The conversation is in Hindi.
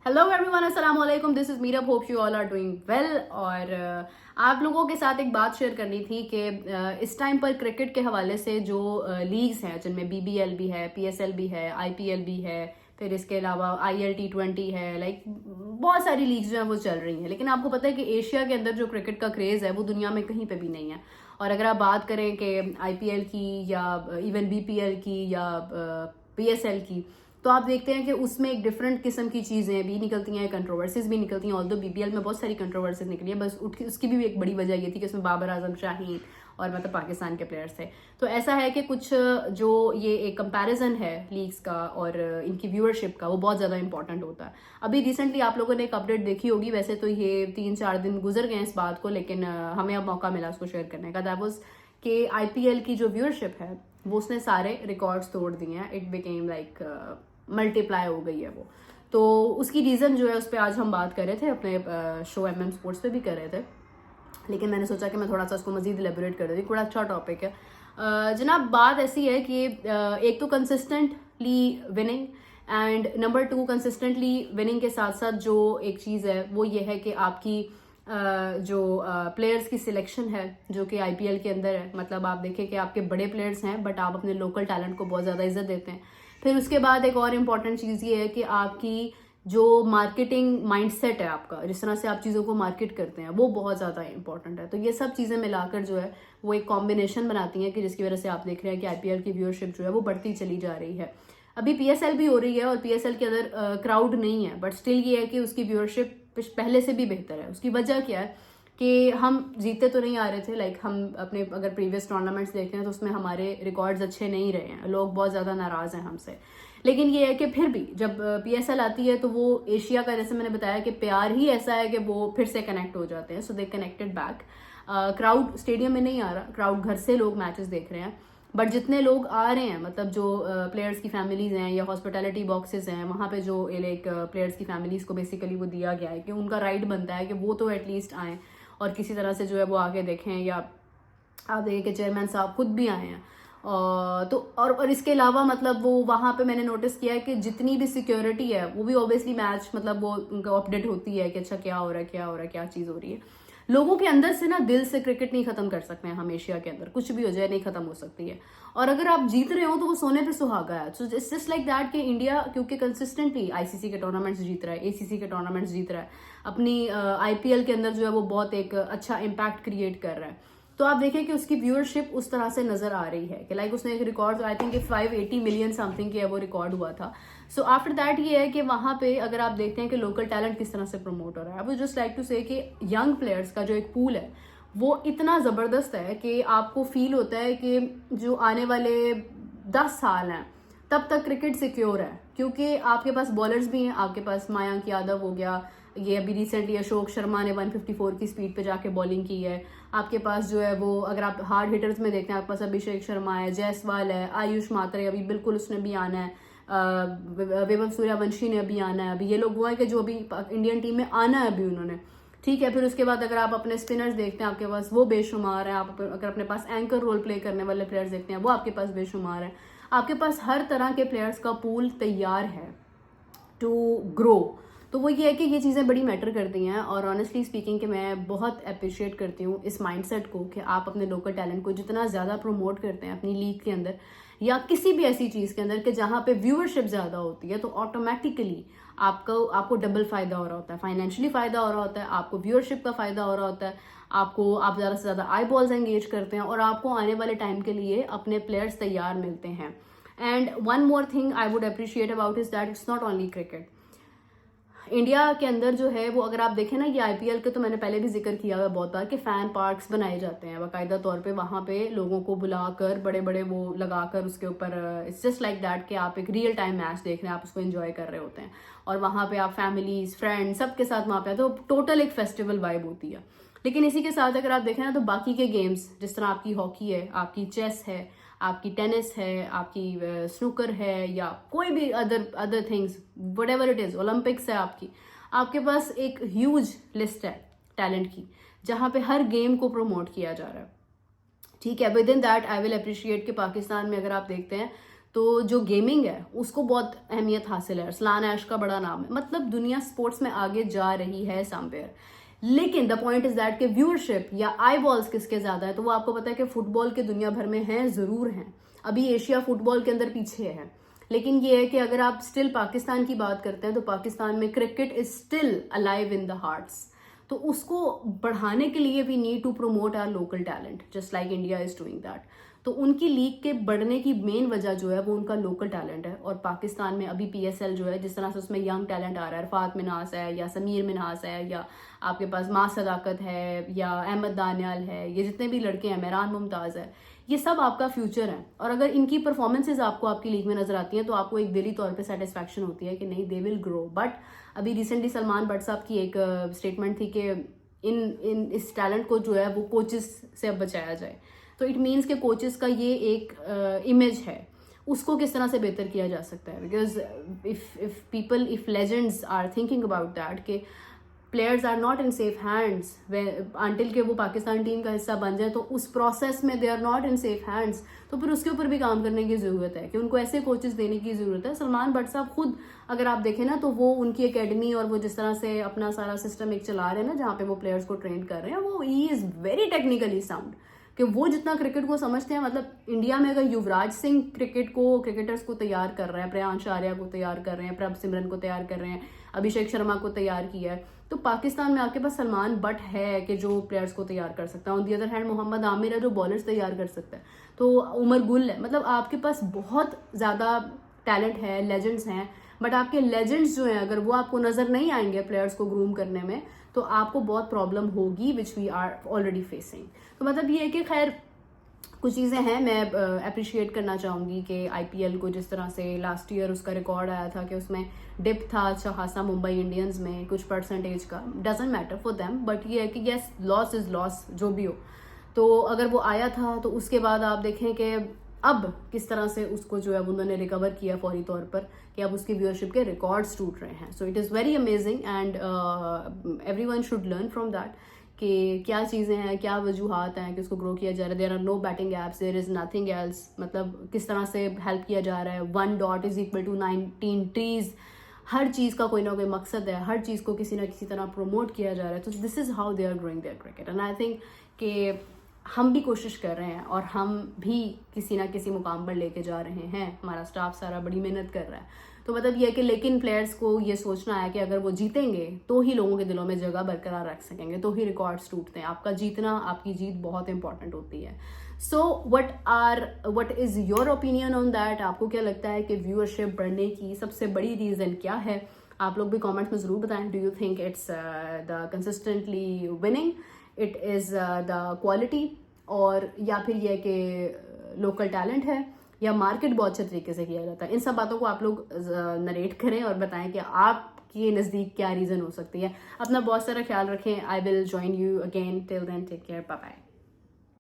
हेलो एवरीवन, अस्सलाम वालेकुम। This is Meerab, hope you all are doing well. और आप लोगों के साथ एक बात शेयर करनी थी कि इस टाइम पर क्रिकेट के हवाले से जो लीग्स हैं, जिनमें बीबीएल भी है, पीएसएल भी है, आईपीएल भी है, फिर इसके अलावा आईएल T20 है, लाइक बहुत सारी लीग्स जो हैं वो चल रही हैं। लेकिन आपको पता है कि एशिया के अंदर जो क्रिकेट का क्रेज़ है वो दुनिया में कहीं पे भी नहीं है। और अगर आप बात करें कि आईपीएल की या इवन बीपीएल की या पीएसएल की, तो आप देखते हैं कि उसमें एक डिफरेंट किस्म की चीज़ें भी निकलती हैं, कंट्रोवर्सीज भी निकलती हैं। ऑल्दो बीपीएल में बहुत सारी कंट्रोवर्सीज निकली है, बस उसकी भी एक बड़ी वजह ये थी कि उसमें बाबर आजम, शाहीन और मतलब पाकिस्तान के प्लेयर्स थे। तो ऐसा है कि कुछ जो ये एक कंपैरिजन है लीग्स का और इनकी व्यूअरशिप का, वो बहुत ज़्यादा इंपॉर्टेंट होता है। अभी रिसेंटली आप लोगों ने एक अपडेट देखी होगी, वैसे तो ये 3-4 दिन गुजर गए इस बात को, लेकिन हमें अब मौका मिला उसको शेयर करने का। दैट वाज कि आईपीएल की जो व्यूअरशिप है वो उसने सारे रिकॉर्ड्स तोड़ दिए हैं। इट बिकेम लाइक मल्टीप्लाई हो गई है वो। तो उसकी रीज़न जो है उस पर आज हम बात कर रहे थे, अपने शो MM स्पोर्ट्स पे भी कर रहे थे, लेकिन मैंने सोचा कि मैं थोड़ा सा उसको मजीद एलेबोरेट कर देती। बड़ा अच्छा टॉपिक है। जनाब, बात ऐसी है कि एक तो consistently winning, and number 2 consistently winning के साथ साथ जो एक चीज़ है वो ये है कि आपकी जो प्लेयर्स की सिलेक्शन है जो कि आईपीएल के अंदर है। मतलब आप देखें कि आपके बड़े प्लेयर्स हैं बट आप अपने लोकल टैलेंट को बहुत ज़्यादा इज्जत देते हैं। फिर उसके बाद एक और इम्पॉर्टेंट चीज़ ये है कि आपकी जो मार्केटिंग माइंडसेट है आपका, जिस तरह से आप चीज़ों को मार्केट करते हैं, वो बहुत ज़्यादा इंपॉर्टेंट है। तो ये सब चीज़ें मिलाकर जो है वो एक कॉम्बिनेशन बनाती हैं कि जिसकी वजह से आप देख रहे हैं कि आईपीएल की व्यूअरशिप जो है वो बढ़ती चली जा रही है। अभी पीएसएल भी हो रही है और पीएसएल के अंदर क्राउड नहीं है, बट स्टिल ये है कि उसकी व्यूअरशिप पहले से भी बेहतर है। उसकी वजह क्या है कि हम जीते तो नहीं आ रहे थे। लाइक हम अपने अगर प्रीवियस टूर्नामेंट्स देखते हैं तो उसमें हमारे रिकॉर्ड्स अच्छे नहीं रहे हैं, लोग बहुत ज़्यादा नाराज़ हैं हमसे। लेकिन ये है कि फिर भी जब पीएसएल आती है तो वो एशिया का, जैसे मैंने बताया कि प्यार ही ऐसा है कि वो फिर से कनेक्ट हो जाते हैं। So they connected back. Crowd stadium में नहीं आ रहा, क्राउड घर से लोग मैचेस देख रहे हैं, बट जितने लोग आ रहे हैं, मतलब जो प्लेयर्स की फैमिलीज हैं या हॉस्पिटैलिटी बॉक्सेस हैं, वहाँ पे जो लाइक प्लेयर्स की फैमिलीज को बेसिकली वो दिया गया है कि उनका राइट बनता है कि वो तो एटलीस्ट आएँ और किसी तरह से जो है वो आगे देखें। या आप देखिए कि चेयरमैन साहब खुद भी आए हैं। तो और इसके अलावा मतलब वो वहाँ पे मैंने नोटिस किया है कि जितनी भी सिक्योरिटी है वो भी ऑब्वियसली मैच, मतलब वो उनका अपडेट होती है कि अच्छा क्या हो रहा है, क्या हो रहा है, क्या चीज़ हो रही है। लोगों के अंदर से ना दिल से क्रिकेट नहीं खत्म कर सकते हैं हम। एशिया के अंदर कुछ भी हो जाए नहीं खत्म हो सकती है। और अगर आप जीत रहे हो तो वो सोने पे सुहागा है। So it's just like that कि इंडिया क्योंकि कंसिस्टेंटली आईसीसी के टूर्नामेंट्स जीत रहा है, एसीसी के टूर्नामेंट्स जीत रहा है, अपनी आईपीएल के अंदर जो है वो बहुत एक अच्छा इम्पैक्ट क्रिएट कर रहा है। तो आप देखें कि उसकी व्यूअरशिप उस तरह से नजर आ रही है कि लाइक उसने एक record, I think 580 million something की वो रिकॉर्ड हुआ था। सो आफ्टर दैट ये है कि वहाँ पे अगर आप देखते हैं कि लोकल टैलेंट किस तरह से प्रमोट हो रहा है। I would just like to say कि यंग प्लेयर्स का जो एक पूल है वो इतना ज़बरदस्त है कि आपको फील होता है कि जो आने वाले 10 साल हैं तब तक क्रिकेट सिक्योर है, क्योंकि आपके पास बॉलर्स भी हैं। आपके पास मयंक यादव हो गया, ये अभी रिसेंटली अशोक शर्मा ने 154 की स्पीड पे जाके बॉलिंग की है। आपके पास जो है वो, अगर आप हार्ड हिटर्स में देखते हैं, आपके पास अभिषेक शर्मा है, जायसवाल है, आयुष मात्रे अभी बिल्कुल उसने भी आना है, वैभव सूर्यवंशी ने अभी आना है। अभी ये लोग वो है कि जो अभी इंडियन टीम में आना है अभी उन्होंने, ठीक है। फिर उसके बाद अगर आप अपने स्पिनर्स देखते हैं, आपके पास वो बेशुमार है। आप अगर अपने पास एंकर रोल प्ले करने वाले प्लेयर्स देखते हैं, वो आपके पास बेशुमार है। आपके पास हर तरह के प्लेयर्स का पूल तैयार है टू ग्रो। तो वो ये है कि ये चीज़ें बड़ी मैटर करती हैं। और ऑनेस्टली स्पीकिंग कि मैं बहुत अप्रिशिएट करती हूँ इस माइंडसेट को कि आप अपने लोकल टैलेंट को जितना ज़्यादा प्रमोट करते हैं अपनी लीग के अंदर या किसी भी ऐसी चीज़ के अंदर कि जहाँ पे व्यूअरशिप ज़्यादा होती है, तो ऑटोमेटिकली आपको डबल फ़ायदा हो रहा होता है। फाइनेंशियली फ़ायदा हो रहा होता है, आपको व्यूअरशिप का फ़ायदा हो रहा होता है, आप ज़्यादा से ज़्यादा आई बॉल्स एंगेज करते हैं और आपको आने वाले टाइम के लिए अपने प्लेयर्स तैयार मिलते हैं। And one more thing I would appreciate about is that it's not only cricket. India के अंदर जो है वो, अगर आप देखें ना, ये आईपीएल के तो मैंने पहले भी जिक्र किया हुआ बहुत बार कि फैन पार्क्स बनाए जाते हैं बाकायदा तौर पे। वहाँ पे लोगों को बुलाकर बड़े बड़े वो लगाकर उसके ऊपर, इट्स जस्ट लाइक दैट कि आप एक रियल टाइम मैच देख रहे हैं, आप उसको एंजॉय कर रहे होते हैं। और वहाँ पे आप फैमिलीज, फ्रेंड्स सबके साथ वहाँ पे, तो टोटल एक फेस्टिवल वाइब होती है। लेकिन इसी के साथ अगर आप देखें ना तो बाकी के गेम्स, जिस तरह आपकी हॉकी है, आपकी चेस है, आपकी टेनिस है, आपकी स्नूकर है, या कोई भी other things, whatever it is, Olympics है आपके पास एक ह्यूज लिस्ट है टैलेंट की, जहाँ पे हर गेम को प्रमोट किया जा रहा है। ठीक है, with in that I will appreciate कि पाकिस्तान में अगर आप देखते हैं तो जो गेमिंग है उसको बहुत अहमियत हासिल है, अरसलान ऐश का बड़ा नाम है, मतलब दुनिया स्पोर्ट्स में आगे जा रही है समवेयर। लेकिन द पॉइंट इज दैट कि व्यूअरशिप या आई बॉल्स किसके ज्यादा है, तो वो आपको पता है कि फुटबॉल के दुनिया भर में हैं, जरूर हैं, अभी एशिया फुटबॉल के अंदर पीछे है। लेकिन ये है कि अगर आप स्टिल पाकिस्तान की बात करते हैं तो पाकिस्तान में cricket is still alive in the hearts, तो उसको बढ़ाने के लिए we need to promote our local talent just like India is doing that. तो उनकी लीग के बढ़ने की मेन वजह जो है वो उनका लोकल टैलेंट है। और पाकिस्तान में अभी PSL जो है, जिस तरह से उसमें यंग टैलेंट आ रहा है, अरफात मिन्हास है या समीर मिन्हास है या आपके पास माँ सदाकत है या अहमद दानियाल है, ये जितने भी लड़के हैं, मेहरान मुमताज़ है, ये सब आपका फ्यूचर है। और अगर इनकी परफॉर्मेंसेज आपको आपकी लीग में नजर आती हैं तो आपको एक दिली तौर पे सेटिस्फैक्शन होती है कि नहीं, दे विल ग्रो। बट अभी रिसेंटली सलमान भट्ट साहब की एक स्टेटमेंट थी कि इस टैलेंट को जो है वो कोचेस से अब बचाया जाए। तो इट मीन्स के कोचेस का ये एक इमेज है, उसको किस तरह से बेहतर किया जा सकता है। Because if legends are thinking about that कि players are not in safe hands until के वो पाकिस्तान टीम का हिस्सा बन जाए, तो उस प्रोसेस में they are not in safe hands. तो फिर उसके ऊपर भी काम करने की ज़रूरत है कि उनको ऐसे कोचेस देने की ज़रूरत है। सलमान भट्ट साहब खुद अगर आप देखें ना, तो वो उनकी एकेडमी और वो जिस तरह से अपना सारा सिस्टम एक चला रहे हैं ना, जहाँ पे वो प्लेयर्स को ट्रेन कर रहे हैं, वो he is very technically sound, कि वो जितना क्रिकेट को समझते हैं। मतलब इंडिया में अगर युवराज सिंह क्रिकेटर्स को तैयार कर रहे हैं, प्रियांश आर्या को तैयार कर रहे हैं, प्रभ सिमरन को तैयार कर रहे हैं, अभिषेक शर्मा को तैयार किया है, तो पाकिस्तान में आपके पास सलमान भट्ट है कि जो प्लेयर्स को तैयार कर सकता है। On the other hand Mohammad Amir है जो बॉलर्स तैयार कर सकता है, तो उमर गुल है। मतलब आपके पास बहुत ज़्यादा टैलेंट है, लेजेंड्स हैं, बट आपके लेजेंड्स जो हैं अगर वो आपको नज़र नहीं आएंगे प्लेयर्स को ग्रूम करने में, तो आपको बहुत प्रॉब्लम होगी, which we are already facing. तो मतलब ये है कि खैर कुछ चीज़ें हैं, मैं अप्रिशिएट करना चाहूँगी कि IPL को जिस तरह से लास्ट ईयर उसका रिकॉर्ड आया था कि उसमें डिप था अच्छा खासा मुंबई इंडियंस में कुछ परसेंटेज का, doesn't matter for them, but ये है कि येस, लॉस इज़ लॉस जो भी हो। तो अगर वो आया था तो उसके बाद आप देखें कि अब किस तरह से उसको जो है उन्होंने रिकवर किया फौरी तौर पर, कि अब उसकी व्यूअरशिप के रिकॉर्ड्स टूट रहे हैं। So it is very amazing and everyone should learn from that कि क्या चीज़ें हैं, क्या वजूहात हैं कि उसको ग्रो किया जा रहा है। There are no batting apps, there is nothing else. मतलब किस तरह से हेल्प किया जा रहा है, 1 dot is equal to 19 trees. हर चीज़ का कोई ना कोई मकसद है, हर चीज़ को किसी ना किसी तरह प्रमोट किया जा रहा है। तो this is how they are growing their cricket and I think कि हम भी कोशिश कर रहे हैं और हम भी किसी ना किसी मुकाम पर लेके जा रहे हैं। हमारा स्टाफ सारा बड़ी मेहनत कर रहा है। तो मतलब ये है कि लेकिन प्लेयर्स को ये सोचना है कि अगर वो जीतेंगे तो ही लोगों के दिलों में जगह बरकरार रख सकेंगे, तो ही रिकॉर्ड्स टूटते हैं। आपका जीतना, आपकी जीत बहुत इंपॉर्टेंट होती है। So what is your opinion on that? आपको क्या लगता है कि व्यूअरशिप बढ़ने की सबसे बड़ी रीज़न क्या है? आप लोग भी कमेंट्स में ज़रूर बताएं। Do you think it's the consistently winning, it is the quality, और या फिर यह कि लोकल टैलेंट है, या मार्केट बहुत अच्छे तरीके से किया जाता है? इन सब बातों को आप लोग नरेट करें और बताएं कि आपके नज़दीक क्या रीज़न हो सकती है। अपना बहुत सारा ख्याल रखें। I will join you again, till then take care, bye bye.